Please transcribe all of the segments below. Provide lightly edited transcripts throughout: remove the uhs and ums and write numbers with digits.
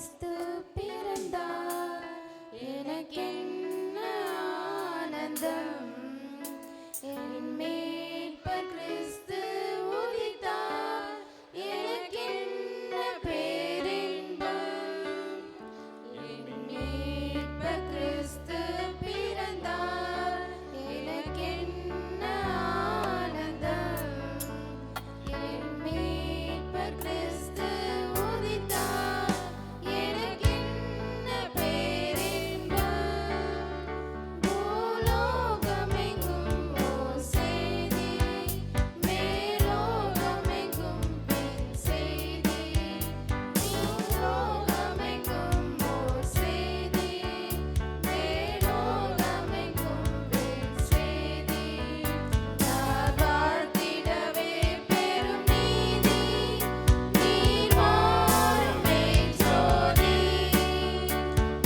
கிறிஸ்து பிறந்தார், எனக்கென்ன ஆனந்தம். என் மீட்பர் கிறிஸ்து உதித்தார், எனக்கென்ன பேரின்பம். என் மீட்பர் கிறிஸ்து பிறந்தார், எனக்கென்ன ஆனந்தம். என் மீட்பர் கிறிஸ்து உதித்தார், எனக்கென்ன பேரின்பம். பூலோகமெங்கும் ஓர் செய்தி, மேலோகமெங்கும் பின் செய்தி. பூலோகமெங்கும் ஓர் செய்தி, மேலோகமெங்கும் பின் செய்தி. நான் வாழ்த்திடவே பெரும் நீதி, நீர் வாரும் மெய்ஜோதி.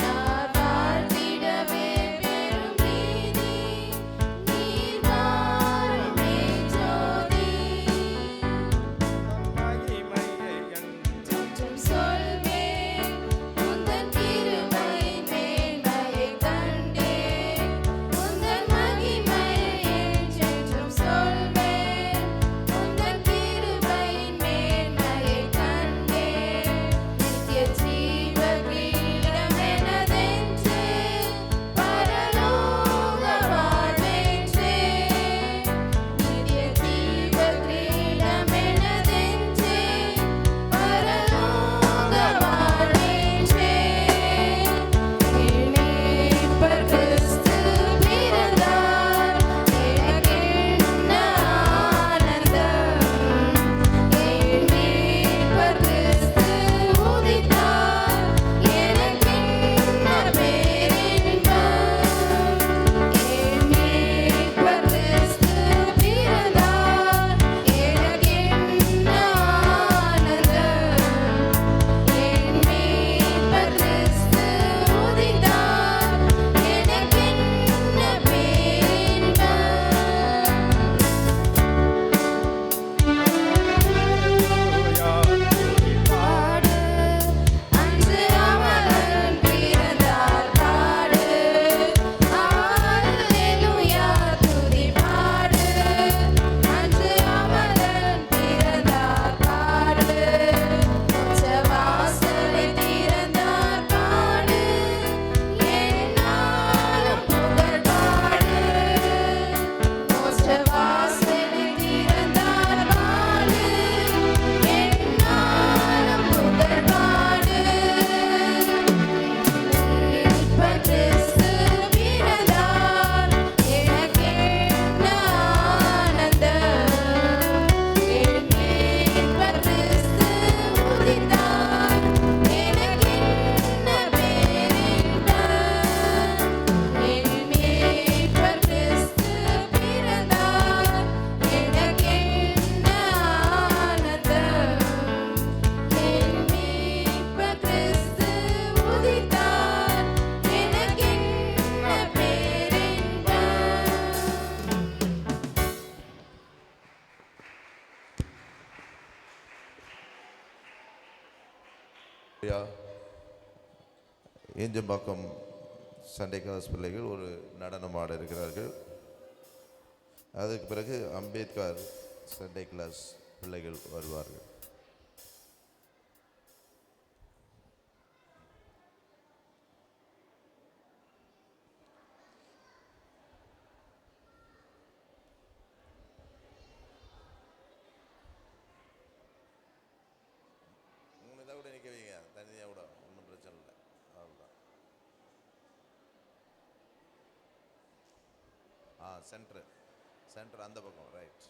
நான் வாழ்த்திடவே பெரும் நீதி, நீர் வாரும் மெய்ஜோதி. என்றும் சொல்வேன், உந்தன் கிருபையின் மேன்மையைக் கண்டேன். உந்தன் மகிமையை என்றென்றும் சொல்வேன், உந்தன் கிருபையின் மேன்மையைக் கண்டேன். நித்திய ஜீவ கிரீடம் எனதென்று, பரலோக வாழ்வென்றேன். நித்திய ஜீவ கிரீடம் எனதென்று, பரலோக வாழ்வென்றேன். என் மீட்பர் கிறிஸ்து பிறந்தார், எனக்கென்ன ஆனந்தம். என் மீட்பர் கிறிஸ்து உதித்தார், எனக்கென்ன பேரின்பம். என் மீட்பர் கிறிஸ்து பிறந்தார், எனக்கென்ன ஆனந்தம். என் மீட்பர் கிறிஸ்து உதித்தார், எனக்கென்ன பேரின்பம். பாடு, அன்று அமரன் பிறந்தார் பாடு. அல்லேலூயா துதி பாடு, அன்று அமரன் பிறந்தார் பாடு. மோட்சவாசலை திறந்தார் பாடு, எந்நாளும் புகழ் பாடு. மோட்சவாசலை திறந்தார் பாடு, எந்நாளும் புகழ் பாடு. மீட்பர் கிறிஸ்து பிறந்தார், எனக்கென்ன ஆனந்தம். என் மீட்பர் கிறிஸ்து உதித்தார், எனக்கென்ன பேரின்பம். என் மீட்பர் கிறிஸ்து பிறந்தார், எனக்கென்ன ஆனந்தம். என் மீட்பர் கிறிஸ்து உதித்தார், எனக்கென்ன பேரின்பம். ஈஞ்சம்பாக்கம் சண்டே கிளாஸ் பிள்ளைகள் ஒரு நடனம் ஆட இருக்கிறார்கள். அதுக்கு பிறகு அம்பேத்கர் சண்டே கிளாஸ் பிள்ளைகள் வருவார்கள். இதாக கூட நிற்க வைங்க, தனியாக கூட ஒன்றும் பிரச்சனை இல்லை. அவ்வளோதான். சென்டர் அந்த பக்கம் right.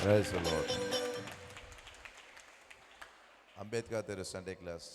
Praise the Lord. Ambedkar தெரு சண்டே கிளாஸ்